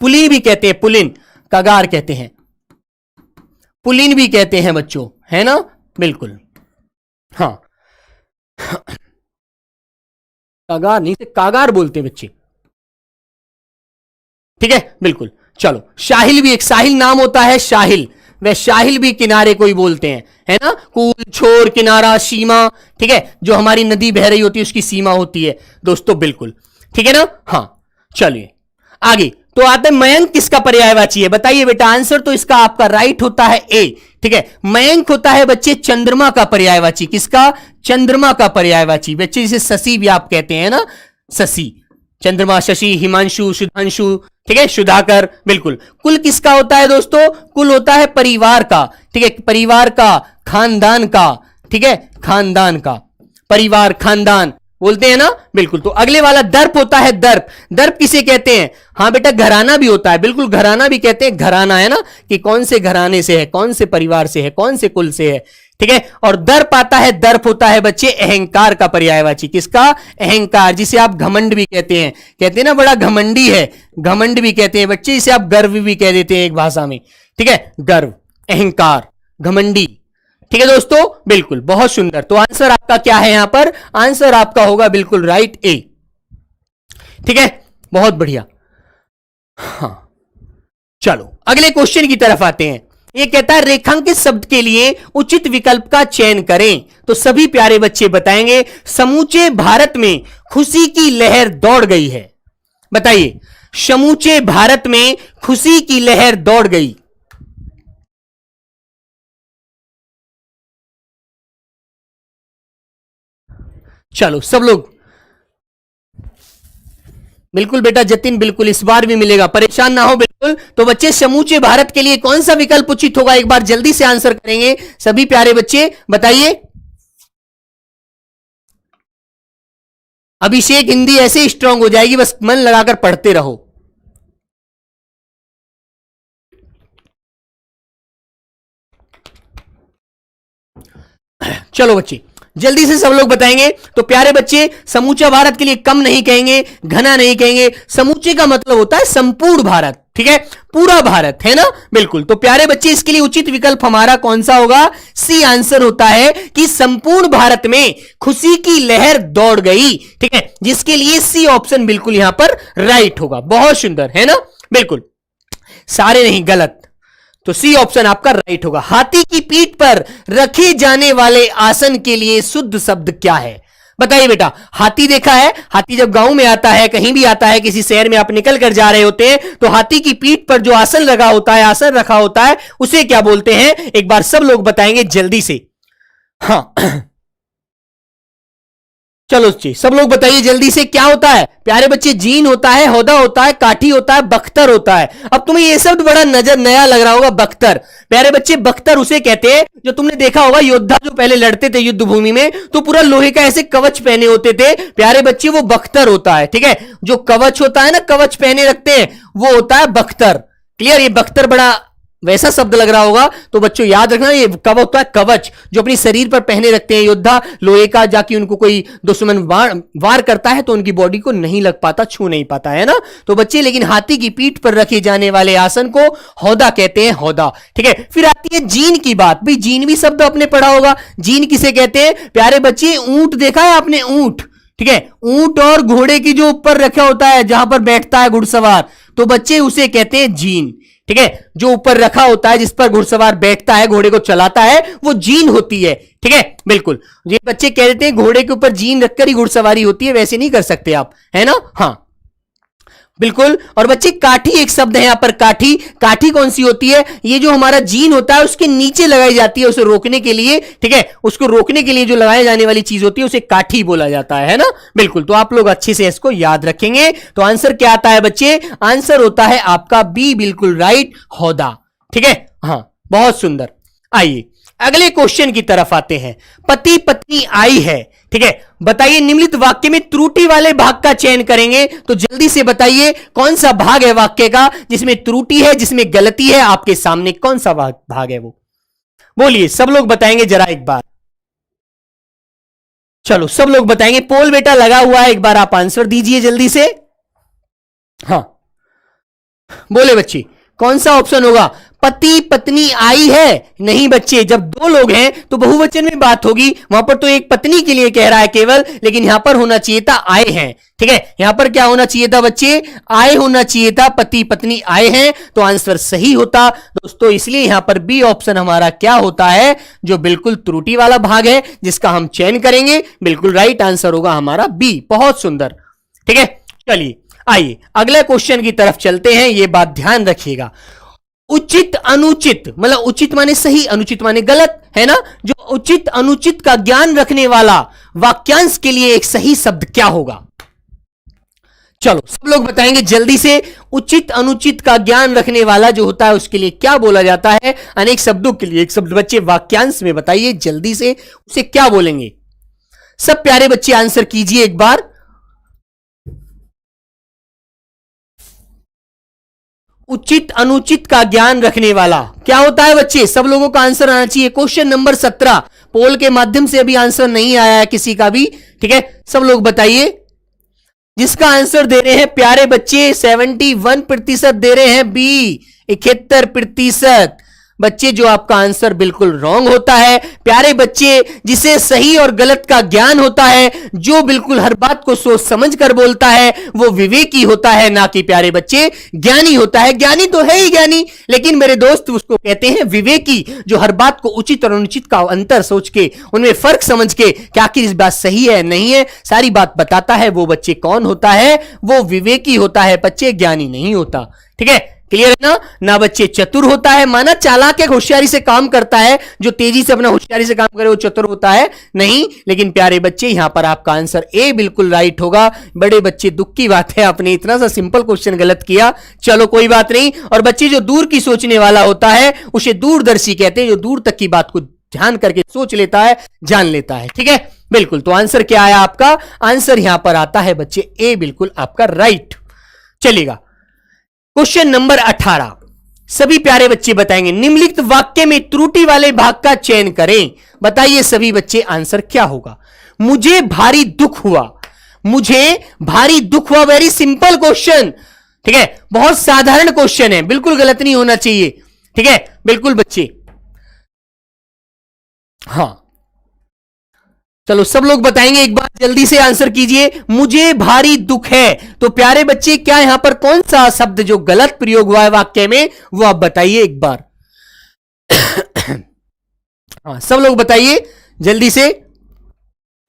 पुलिन भी कहते हैं, पुलिन, कगार कहते हैं, पुलिन भी कहते हैं बच्चों, है ना। बिल्कुल हाँ कगार नहीं से कागार बोलते हैं बच्चे, ठीक है। बिल्कुल चलो, शाहिल भी एक साहिल नाम होता है, शाहिल, वह शाहिल भी किनारे को ही बोलते हैं, है ना। कूल, छोर, किनारा, सीमा, ठीक है, जो हमारी नदी बह रही होती है उसकी सीमा होती है दोस्तों, बिल्कुल ठीक है ना। हाँ चलिए आगे, तो आते हैं मयंक किसका पर्यायवाची है? बताइए बेटा, आंसर तो इसका आपका राइट होता है ए, ठीक है। मयंक होता है बच्चे चंद्रमा का पर्यायवाची, किसका? चंद्रमा का पर्यायवाची बच्चे, जिसे शशि भी आप कहते हैं ना, शशि, चंद्रमा, शशि, हिमांशु, सुधांशु, ठीक है, सुधाकर, बिल्कुल। कुल किसका होता है दोस्तों? कुल होता है परिवार का, ठीक है, परिवार का, खानदान का, ठीक है, खानदान का, परिवार, खानदान बोलते हैं ना, बिल्कुल। तो अगले वाला दर्प होता है, दर्प, दर्प किसे कहते हैं? हाँ बेटा घराना भी होता है, बिल्कुल घराना भी कहते हैं, घराना, है ना, कि कौन से घराने से है, कौन से परिवार से है, कौन से कुल से है, ठीक है। और दर्प आता है, दर्प होता है बच्चे अहंकार का पर्यायवाची, किसका? अहंकार, जिसे आप घमंड भी कहते हैं ना, बड़ा घमंडी है, घमंड भी कहते हैं बच्चे, इसे आप गर्व भी कह देते हैं एक भाषा में, ठीक है, गर्व, अहंकार, घमंडी, ठीक है दोस्तों, बिल्कुल बहुत सुंदर। तो आंसर आपका क्या है यहां पर? आंसर आपका होगा बिल्कुल राइट ए, ठीक है, बहुत बढ़िया। हाँ चलो अगले क्वेश्चन की तरफ आते हैं। ये कहता है रेखांकित शब्द के लिए उचित विकल्प का चयन करें। तो सभी प्यारे बच्चे बताएंगे, समूचे भारत में खुशी की लहर दौड़ गई है। बताइए, समूचे भारत में खुशी की लहर दौड़ गई। चलो सब लोग, बिल्कुल बेटा जतिन, बिल्कुल इस बार भी मिलेगा, परेशान ना हो, बिल्कुल। तो बच्चे समूचे भारत के लिए कौन सा विकल्प उचित होगा, एक बार जल्दी से आंसर करेंगे सभी प्यारे बच्चे, बताइए। अभिषेक हिंदी ऐसे स्ट्रांग हो जाएगी, बस मन लगाकर पढ़ते रहो, चलो बच्चे जल्दी से सब लोग बताएंगे। तो प्यारे बच्चे समूचा भारत के लिए कम नहीं कहेंगे, घना नहीं कहेंगे, समूचे का मतलब होता है संपूर्ण भारत, ठीक है, पूरा भारत, है ना, बिल्कुल। तो प्यारे बच्चे इसके लिए उचित विकल्प हमारा कौन सा होगा? सी आंसर होता है कि संपूर्ण भारत में खुशी की लहर दौड़ गई, ठीक है, जिसके लिए सी ऑप्शन बिल्कुल यहां पर राइट होगा। बहुत सुंदर, है ना, बिल्कुल, सारे नहीं, गलत। तो सी ऑप्शन आपका राइट होगा। हाथी की पीठ पर रखे जाने वाले आसन के लिए शुद्ध शब्द क्या है? बताइए बेटा। हाथी देखा है, हाथी जब गांव में आता है, कहीं भी आता है, किसी शहर में आप निकल कर जा रहे होते हैं, तो हाथी की पीठ पर जो आसन लगा होता है, आसन रखा होता है, उसे क्या बोलते हैं? एक बार सब लोग बताएंगे जल्दी से। हाँ चलो जी सब लोग बताइए जल्दी से, क्या होता है प्यारे बच्चे? जीन होता है, होदा होता है, काठी होता है, बख्तर होता है। अब तुम्हें ये शब्द बड़ा नया लग रहा होगा, बख्तर। प्यारे बच्चे बख्तर उसे कहते हैं जो तुमने देखा होगा योद्धा जो पहले लड़ते थे युद्ध भूमि में, तो पूरा लोहे का ऐसे कवच पहने होते थे प्यारे बच्चे, वो बख्तर होता है, ठीक है। जो कवच होता है ना, कवच पहने रखते हैं, वो होता है बख्तर। क्लियर? ये बख्तर बड़ा वैसा शब्द लग रहा होगा, तो बच्चों याद रखना, ये कब होता है? कवच, जो अपनी शरीर पर पहने रखते हैं योद्धा लोहे का, जाके उनको कोई दुश्मन वार करता है तो उनकी बॉडी को नहीं लग पाता, छू नहीं पाता, है ना। तो बच्चे लेकिन हाथी की पीठ पर रखे जाने वाले आसन को हौदा कहते हैं, हौदा, ठीक है। फिर आती है जीन की बात। भाई जीन भी शब्द आपने पढ़ा होगा। जीन किसे कहते हैं प्यारे बच्चे? ऊंट देखा है आपने? ऊंट, ठीक है, ऊंट और घोड़े की जो ऊपर रखा होता है, जहां पर बैठता है घुड़सवार, तो बच्चे उसे कहते हैं जीन, ठीक है। जो ऊपर रखा होता है, जिस पर घुड़सवार बैठता है, घोड़े को चलाता है, वो जीन होती है, ठीक है, बिल्कुल। ये बच्चे कह देते हैं घोड़े के ऊपर जीन रखकर ही घुड़सवारी होती है, वैसे नहीं कर सकते आप, है ना। हाँ बिल्कुल। और बच्चे काठी एक शब्द है यहां पर, काठी। काठी कौन सी होती है? ये जो हमारा जीन होता है उसके नीचे लगाई जाती है, उसे रोकने के लिए, ठीक है, उसको रोकने के लिए जो लगाए जाने वाली चीज होती है उसे काठी बोला जाता है ना, बिल्कुल। तो आप लोग अच्छे से इसको याद रखेंगे। तो आंसर क्या आता है बच्चे? आंसर होता है आपका बी, बिल्कुल राइट, हौदा, ठीक है। हाँ बहुत सुंदर। आइए अगले क्वेश्चन की तरफ आते हैं। पति पत्नी आई है, ठीक है, बताइए निम्नलिखित वाक्य में त्रुटि वाले भाग का चयन करेंगे, तो जल्दी से बताइए कौन सा भाग है वाक्य का जिसमें त्रुटि है, जिसमें गलती है? आपके सामने कौन सा भाग है वो? बोलिए, सब लोग बताएंगे जरा एक बार। चलो सब लोग बताएंगे। पोल बेटा लगा हुआ है, एक बार आप आंसर दीजिए जल्दी से। हाँ बोले बच्चे, कौन सा ऑप्शन होगा? पति पत्नी आई है? नहीं बच्चे, जब दो लोग हैं तो बहुवचन में बात होगी, वहां पर तो एक पत्नी के लिए कह रहा है केवल, लेकिन यहां पर होना चाहिए था आए हैं, ठीक है। यहां पर क्या होना चाहिए था बच्चे? आए होना चाहिए था, पति पत्नी आए हैं, तो आंसर सही होता दोस्तों। इसलिए यहां पर बी ऑप्शन हमारा क्या होता है? जो बिल्कुल त्रुटि वाला भाग है जिसका हम चयन करेंगे, बिल्कुल राइट आंसर होगा हमारा बी। बहुत सुंदर, ठीक है। चलिए आइए अगले क्वेश्चन की तरफ चलते हैं। यह बात ध्यान रखिएगा, उचित अनुचित, मतलब उचित माने सही, अनुचित माने गलत, है ना। जो उचित अनुचित का ज्ञान रखने वाला वाक्यांश के लिए एक सही शब्द क्या होगा? चलो सब लोग बताएंगे जल्दी से। उचित अनुचित का ज्ञान रखने वाला जो होता है उसके लिए क्या बोला जाता है? अनेक शब्दों के लिए एक शब्द बच्चे वाक्यांश में बताइए जल्दी से, उसे क्या बोलेंगे? सब प्यारे बच्चे आंसर कीजिए एक बार। उचित अनुचित का ज्ञान रखने वाला क्या होता है बच्चे? सब लोगों का आंसर आना चाहिए। क्वेश्चन नंबर 17 पोल के माध्यम से अभी आंसर नहीं आया है किसी का भी, ठीक है। सब लोग बताइए। जिसका आंसर दे रहे हैं प्यारे बच्चे 71% दे रहे हैं बी, 71% बच्चे, जो आपका आंसर बिल्कुल रॉन्ग होता है। प्यारे बच्चे जिसे सही और गलत का ज्ञान होता है, जो बिल्कुल हर बात को सोच समझ कर बोलता है, वो विवेकी होता है, ना कि प्यारे बच्चे ज्ञानी होता है। ज्ञानी तो है ही ज्ञानी, लेकिन मेरे दोस्त उसको कहते हैं विवेकी, जो हर बात को उचित और अनुचित का अंतर सोच के, उनमें फर्क समझ के कि आखिर इस बात सही है नहीं है, सारी बात बताता है। वो बच्चे कौन होता है? वो विवेकी होता है बच्चे, ज्ञानी नहीं होता, ठीक है। क्लियर है ना? ना बच्चे चतुर होता है, माना चालाक है, होशियारी से काम करता है, जो तेजी से अपना होशियारी से काम करे वो चतुर होता है नहीं। लेकिन प्यारे बच्चे यहां पर आपका आंसर ए बिल्कुल राइट होगा। बड़े बच्चे दुख की बात है, आपने इतना सा सिंपल क्वेश्चन गलत किया, चलो कोई बात नहीं। और बच्चे जो दूर की सोचने वाला होता है उसे दूरदर्शी कहते हैं, जो दूर तक की बात को ध्यान करके सोच लेता है, जान लेता है, ठीक है, बिल्कुल। तो आंसर क्या आया आपका? आंसर यहां पर आता है बच्चे ए, बिल्कुल आपका राइट। चलेगा क्वेश्चन नंबर 18। सभी प्यारे बच्चे बताएंगे। निम्नलिखित वाक्य में त्रुटि वाले भाग का चयन करें। बताइए सभी बच्चे आंसर क्या होगा। मुझे भारी दुख हुआ, मुझे भारी दुख हुआ, वेरी सिंपल क्वेश्चन, ठीक है, बहुत साधारण क्वेश्चन है, बिल्कुल गलत नहीं होना चाहिए, ठीक है, बिल्कुल बच्चे। हां, चलो सब लोग बताएंगे, एक बार जल्दी से आंसर कीजिए। मुझे भारी दुख है, तो प्यारे बच्चे क्या यहां पर कौन सा शब्द जो गलत प्रयोग हुआ है वाक्य में वो आप बताइए एक बार। हाँ, सब लोग बताइए जल्दी से।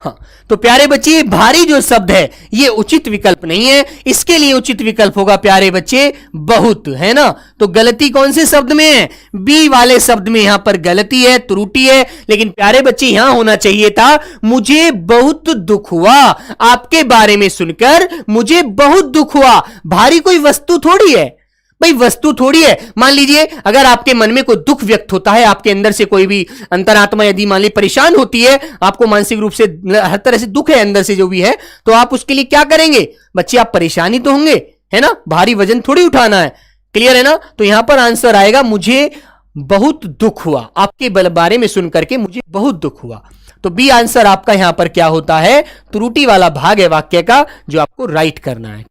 हाँ, तो प्यारे बच्चे भारी जो शब्द है ये उचित विकल्प नहीं है, इसके लिए उचित विकल्प होगा प्यारे बच्चे बहुत, है ना। तो गलती कौन से शब्द में है, बी वाले शब्द में यहां पर गलती है, त्रुटि है। लेकिन प्यारे बच्चे यहां होना चाहिए था मुझे बहुत दुख हुआ, आपके बारे में सुनकर मुझे बहुत दुख हुआ। भारी कोई वस्तु थोड़ी है भाई, वस्तु थोड़ी है। मान लीजिए अगर आपके मन में कोई दुख व्यक्त होता है, आपके अंदर से कोई भी अंतरात्मा यदि मान ली परेशान होती है, आपको मानसिक रूप से हर तरह से दुख है अंदर से जो भी है, तो आप उसके लिए क्या करेंगे बच्चे, आप परेशानी तो होंगे, है ना, भारी वजन थोड़ी उठाना है, क्लियर है ना। तो यहां पर आंसर आएगा मुझे बहुत दुख हुआ, आपके बारे में सुन करके मुझे बहुत दुख हुआ। तो बी आंसर आपका यहां पर क्या होता है, त्रुटि वाला भाग है वाक्य का जो आपको राइट करना है।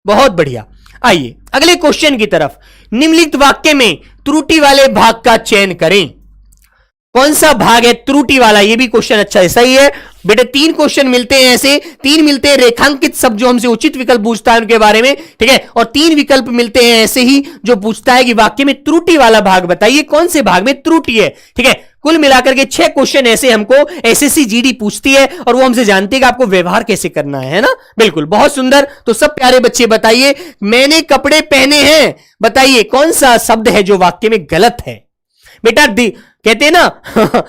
बहुत बढ़िया। आइए अगले क्वेश्चन की तरफ। निम्नलिखित वाक्य में त्रुटि वाले भाग का चयन करें। कौन सा भाग है त्रुटि वाला, ये भी क्वेश्चन अच्छा है, सही है बेटे। 3 क्वेश्चन मिलते हैं ऐसे, 3 मिलते हैं रेखांकित शब्द जो हमसे उचित विकल्प पूछता है उनके बारे में, ठीक है, और 3 विकल्प मिलते हैं ऐसे ही जो पूछता है कि वाक्य में त्रुटि वाला भाग बताइए कौन से भाग में त्रुटि है, ठीक है। कुल मिलाकर के 6 क्वेश्चन ऐसे हमको एसएससी जीडी पूछती है और वो हमसे जानती है कि आपको व्यवहार कैसे करना है ना। बिल्कुल, बहुत सुंदर। तो सब प्यारे बच्चे बताइए मैंने कपड़े पहने हैं, बताइए कौन सा शब्द है जो वाक्य में गलत है। बेटा कहते हैं ना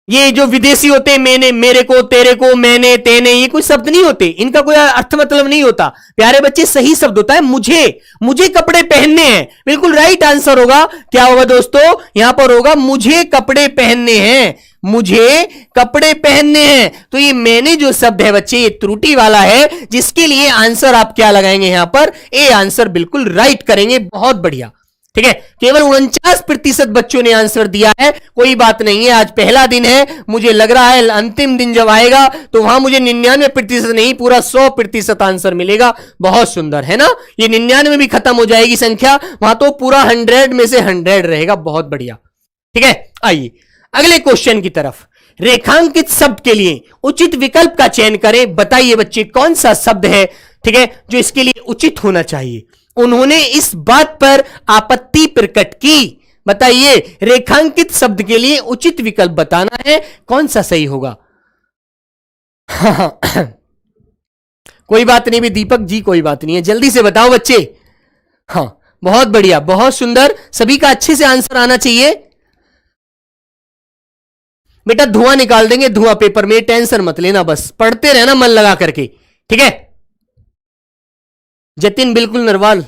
ये जो विदेशी होते हैं, मैंने, मेरे को, तेरे को, मैंने, तेने, ये कोई शब्द नहीं होते, इनका कोई अर्थ मतलब नहीं होता प्यारे बच्चे। सही शब्द होता है मुझे कपड़े पहनने हैं, बिल्कुल राइट आंसर होगा। क्या होगा दोस्तों, यहां पर होगा मुझे कपड़े पहनने हैं, मुझे कपड़े पहनने हैं। तो ये मैंने जो शब्द है बच्चे ये त्रुटि वाला है, जिसके लिए आंसर आप क्या लगाएंगे यहां पर, ए आंसर बिल्कुल राइट करेंगे। बहुत बढ़िया, ठीक है। केवल 49% बच्चों ने आंसर दिया है। कोई बात नहीं है, आज पहला दिन है, मुझे लग रहा है अंतिम दिन जब आएगा तो वहां मुझे 99% नहीं पूरा 100% आंसर मिलेगा। बहुत सुंदर है ना, ये 99 भी खत्म हो जाएगी संख्या, वहां तो पूरा 100 में से 100 रहेगा। बहुत बढ़िया, ठीक है। आइए अगले क्वेश्चन की तरफ। रेखांकित शब्द के लिए उचित विकल्प का चयन करें। बताइए बच्चे कौन सा शब्द है, ठीक है, जो इसके लिए उचित होना चाहिए। उन्होंने इस बात पर आपत्ति प्रकट की। बताइए रेखांकित शब्द के लिए उचित विकल्प बताना है, कौन सा सही होगा। कोई बात नहीं भी दीपक जी, कोई बात नहीं है, जल्दी से बताओ बच्चे। हाँ बहुत बढ़िया, बहुत सुंदर, सभी का अच्छे से आंसर आना चाहिए। बेटा धुआं निकाल देंगे, धुआं पेपर में, टेंशन मत लेना, बस पढ़ते रहना मन लगा करके, ठीक है। जतिन बिल्कुल नरवाल,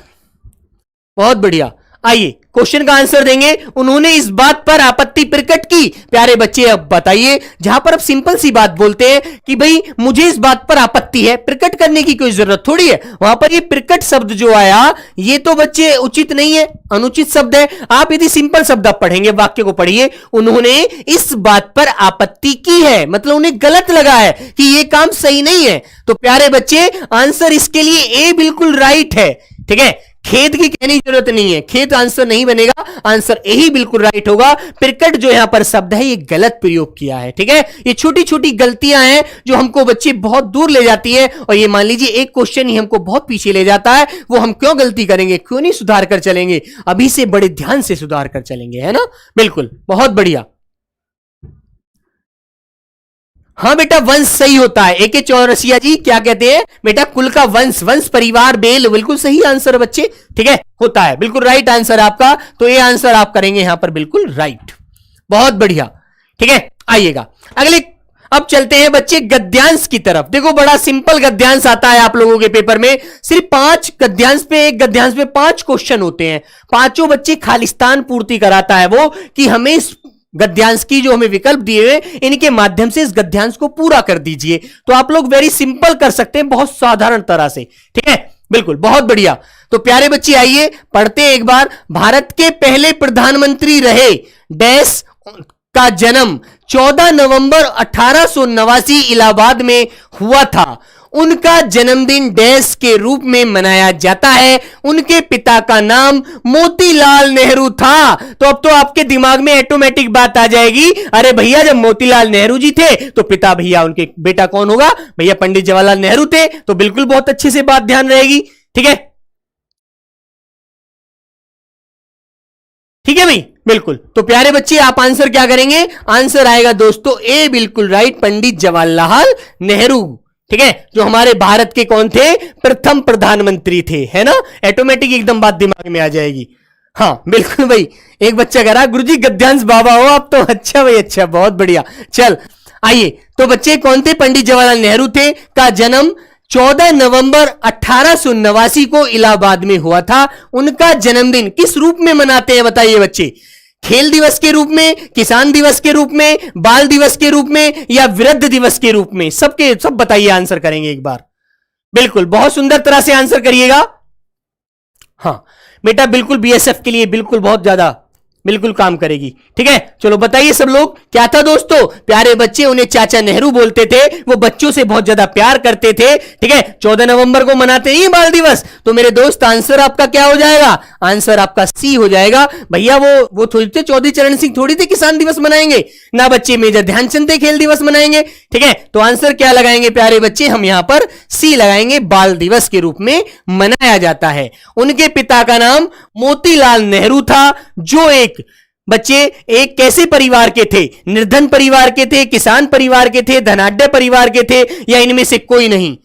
बहुत बढ़िया। आइए क्वेश्चन का आंसर देंगे। उन्होंने इस बात पर आपत्ति प्रकट की। प्यारे बच्चे अब बताइए, जहां पर अब सिंपल सी बात बोलते हैं कि भाई मुझे इस बात पर आपत्ति है, प्रकट करने की कोई जरूरत थोड़ी है। वहां पर ये प्रकट शब्द जो आया ये तो बच्चे उचित नहीं है, अनुचित शब्द है। आप यदि सिंपल शब्द आप पढ़ेंगे, वाक्य को पढ़िए, उन्होंने इस बात पर आपत्ति की है, मतलब उन्हें गलत लगा है कि ये काम सही नहीं है। तो प्यारे बच्चे आंसर इसके लिए ए बिल्कुल राइट है, ठीक है। खेद की कहने की जरूरत नहीं है, खेद आंसर नहीं बनेगा, आंसर यही बिल्कुल राइट होगा। प्रकट जो यहां पर शब्द है ये गलत प्रयोग किया है, ठीक है। ये छोटी छोटी गलतियां हैं जो हमको बच्चे बहुत दूर ले जाती है, और ये मान लीजिए एक क्वेश्चन ही हमको बहुत पीछे ले जाता है। वो हम क्यों गलती करेंगे, क्यों नहीं सुधार कर चलेंगे, अभी से बड़े ध्यान से सुधार कर चलेंगे, है ना। बिल्कुल, बहुत बढ़िया। हाँ बेटा वंश सही होता है। एके चौरसिया जी क्या कहते हैं बेटा, कुल का वंश, वंश परिवार बेल, बिल्कुल सही आंसर बच्चे, ठीक है, होता है, बिल्कुल राइट आंसर आपका। तो ये आंसर आप करेंगे यहां पर बिल्कुल राइट। बहुत बढ़िया, ठीक है। आइएगा अगले, अब चलते हैं बच्चे गद्यांश की तरफ। देखो बड़ा सिंपल गद्यांश आता है आप लोगों के पेपर में, सिर्फ 5 गद्यांश पे, एक गद्यांश पे 5 क्वेश्चन होते हैं। पांचों बच्चे खालिस्तान पूर्ति कराता है वो, कि हमें इस गद्यांश की जो हमें विकल्प दिए हुए इनके माध्यम से इस गद्यांश को पूरा कर दीजिए। तो आप लोग वेरी सिंपल कर सकते हैं, बहुत साधारण तरह से, ठीक है। बिल्कुल, बहुत बढ़िया। तो प्यारे बच्चे आइए पढ़ते एक बार। भारत के पहले प्रधानमंत्री रहे डैश का जन्म 14 नवंबर 1889 इलाहाबाद में हुआ था। उनका जन्मदिन डैश के रूप में मनाया जाता है। उनके पिता का नाम मोतीलाल नेहरू था। तो अब तो आपके दिमाग में ऑटोमेटिक बात आ जाएगी, अरे भैया जब मोतीलाल नेहरू जी थे तो पिता भैया उनके बेटा कौन होगा, भैया पंडित जवाहरलाल नेहरू थे। तो बिल्कुल बहुत अच्छे से बात ध्यान रहेगी। ठीक है, ठीक है भाई, बिल्कुल। तो प्यारे बच्चे आप आंसर क्या करेंगे, आंसर आएगा दोस्तों ए, बिल्कुल राइट, पंडित जवाहरलाल नेहरू। ठीक है, जो हमारे भारत के कौन थे, प्रथम प्रधानमंत्री थे, है ना। ऑटोमेटिक एकदम बात दिमाग में आ जाएगी। हाँ बिल्कुल भाई, एक बच्चा कह रहा गुरुजी गद्यांश बाबा हो आप तो। अच्छा भाई, अच्छा, बहुत बढ़िया। चल आइए, तो बच्चे कौन थे, पंडित जवाहरलाल नेहरू थे, का जन्म 14 नवंबर 1889 को इलाहाबाद में हुआ था। उनका जन्मदिन किस रूप में मनाते हैं बताइए बच्चे, खेल दिवस के रूप में, किसान दिवस के रूप में, बाल दिवस के रूप में, या वृद्ध दिवस के रूप में, सबके सब बताइए, आंसर करेंगे एक बार। बिल्कुल, बहुत सुंदर तरह से आंसर करिएगा। हाँ बेटा, बिल्कुल बीएसएफ के लिए बिल्कुल बहुत ज्यादा बिल्कुल काम करेगी। ठीक है, चलो बताइए सब लोग क्या था दोस्तों, प्यारे बच्चे उन्हें चाचा नेहरू बोलते थे, वो बच्चों से बहुत ज्यादा प्यार करते थे। ठीक है, 14 नवंबर को मनाते हैं बाल दिवस। तो मेरे दोस्त आंसर आपका क्या हो जाएगा, आंसर आपका सी हो जाएगा। भैया वो थोड़ी थे चौधरी चरण सिंह, थोड़ी थे किसान दिवस मनाएंगे ना बच्चे, मेजर ध्यानचंद थे खेल दिवस मनाएंगे। ठीक है, तो आंसर क्या लगाएंगे प्यारे बच्चे, हम यहां पर सी लगाएंगे, बाल दिवस के रूप में मनाया जाता है। उनके पिता का नाम मोतीलाल नेहरू था, जो बच्चे एक कैसे परिवार के थे, निर्धन परिवार के थे, किसान परिवार के थे, धनाढ्य परिवार के थे, या इनमें से कोई नहीं,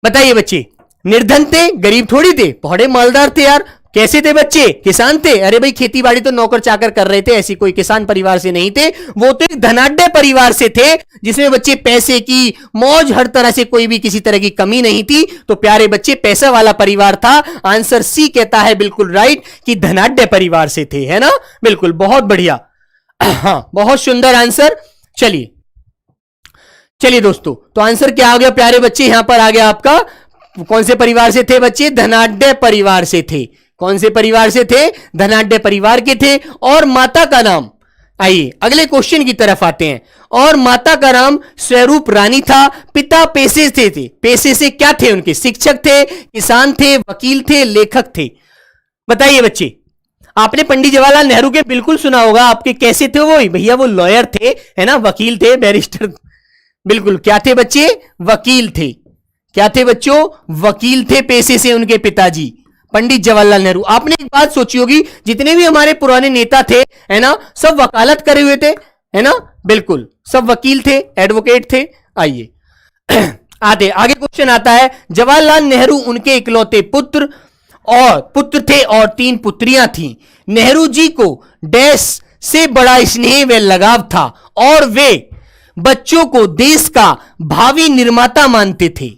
बताइए बच्चे। निर्धन थे, गरीब थोड़ी थे, बड़े मालदार थे यार। कैसे थे बच्चे, किसान थे, अरे भाई खेती बाड़ी तो नौकर चाकर कर रहे थे, ऐसी कोई किसान परिवार से नहीं थे। वो तो एक धनाढ्य परिवार से थे, जिसमें बच्चे पैसे की मौज, हर तरह से कोई भी किसी तरह की कमी नहीं थी। तो प्यारे बच्चे पैसा वाला परिवार था। आंसर सी कहता है बिल्कुल राइट कि धनाढ्य परिवार से थे, है ना। बिल्कुल, बहुत बढ़िया। हाँ, बहुत सुंदर आंसर। चलिए दोस्तों, तो आंसर क्या आ गया प्यारे बच्चे, यहां पर आ गया आपका, कौन से परिवार से थे बच्चे, धनाढ्य परिवार से थे। कौन से परिवार से थे, धनाढ्य परिवार के थे। और माता का नाम, आइए अगले क्वेश्चन की तरफ आते हैं। और माता का नाम स्वरूप रानी था। पिता पेशे से थे, पेशे से क्या थे उनके, शिक्षक थे, किसान थे, वकील थे, लेखक थे। बताइए बच्चे, आपने पंडित जवाहरलाल नेहरू के बिल्कुल सुना होगा, आपके कैसे थे वो, भैया वो लॉयर थे, है ना, वकील थे, बैरिस्टर। बिल्कुल, क्या थे बच्चे, वकील थे। क्या थे बच्चों, वकील थे पेशे से उनके पिताजी पंडित जवाहरलाल नेहरू। आपने एक बात सोची होगी, जितने भी हमारे पुराने नेता थे, है ना, सब वकालत करे हुए थे, है ना, बिल्कुल सब वकील थे, एडवोकेट थे। आइए आगे क्वेश्चन आता है। जवाहरलाल नेहरू उनके इकलौते पुत्र थे और 3 पुत्रियां थीं। नेहरू जी को डैश से बड़ा स्नेह व लगाव था और वे बच्चों को देश का भावी निर्माता मानते थे।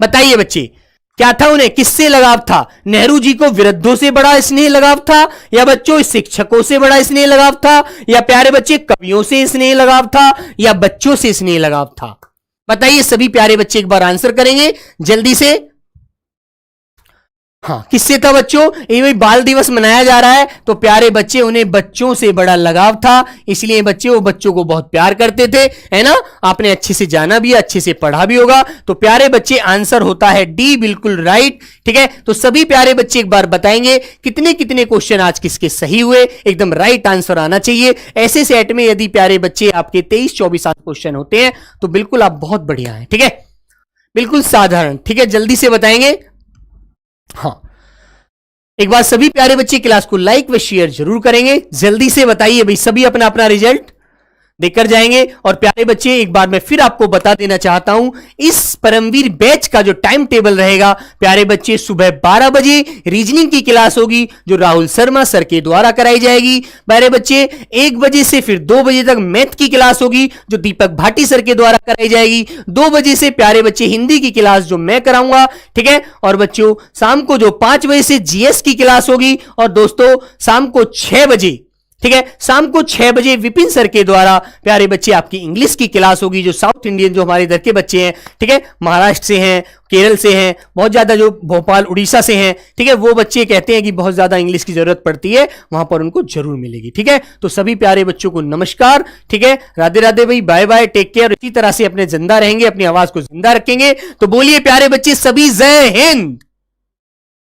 बताइए बच्चे, क्या था उन्हें, किससे लगाव था, नेहरू जी को वृद्धों से बड़ा स्नेह लगाव था, या बच्चों शिक्षकों से बड़ा स्नेह लगाव था, या प्यारे बच्चे कवियों से स्नेह लगाव था, या बच्चों से स्नेह लगाव था। बताइए सभी प्यारे बच्चे एक बार आंसर करेंगे जल्दी से। हाँ, किससे था बच्चों, ये भाई बाल दिवस मनाया जा रहा है, तो प्यारे बच्चे उन्हें बच्चों से बड़ा लगाव था, इसलिए बच्चे वो बच्चों को बहुत प्यार करते थे, है ना। आपने अच्छे से जाना भी, अच्छे से पढ़ा भी होगा। तो प्यारे बच्चे आंसर होता है डी, बिल्कुल राइट। ठीक है, तो सभी प्यारे बच्चे एक बार बताएंगे कितने कितने क्वेश्चन आज किसके सही हुए, एकदम राइट आंसर आना चाहिए। ऐसे सेट में यदि प्यारे बच्चे आपके 23-24 क्वेश्चन होते हैं तो बिल्कुल आप बहुत बढ़िया हैं। ठीक है, बिल्कुल साधारण। ठीक है, जल्दी से बताएंगे। हाँ, एक बार सभी प्यारे बच्चे क्लास को लाइक व शेयर जरूर करेंगे। जल्दी से बताइए भाई, सभी अपना अपना रिजल्ट देकर जाएंगे। और प्यारे बच्चे एक बार मैं फिर आपको बता देना चाहता हूं, इस परमवीर बैच का जो टाइम टेबल रहेगा प्यारे बच्चे, सुबह 12 बजे रीजनिंग की क्लास होगी जो राहुल शर्मा सर के द्वारा कराई जाएगी। प्यारे बच्चे 1 बजे से फिर 2 बजे तक मैथ की क्लास होगी जो दीपक भाटी सर के द्वारा कराई जाएगी। 2 बजे से प्यारे बच्चे हिंदी की क्लास जो मैं कराऊंगा। ठीक है, और बच्चों शाम को जो 5 बजे से जीएस की क्लास होगी। और दोस्तों शाम को 6 बजे ठीक है। शाम को 6 बजे विपिन सर के द्वारा प्यारे बच्चे आपकी इंग्लिश की क्लास होगी। जो साउथ इंडियन, जो हमारे इधर के बच्चे हैं, ठीक है, महाराष्ट्र से हैं, केरल से हैं, बहुत ज्यादा जो भोपाल उड़ीसा से हैं, ठीक है, वो बच्चे कहते हैं कि बहुत ज्यादा इंग्लिश की जरूरत पड़ती है, वहां पर उनको जरूर मिलेगी। ठीक है, तो सभी प्यारे बच्चों को नमस्कार। ठीक है, राधे राधे भाई, बाय बाय, टेक केयर। इसी तरह से अपने जिंदा रहेंगे, अपनी आवाज को जिंदा रखेंगे। तो बोलिए प्यारे बच्चे सभी, जय हिंद।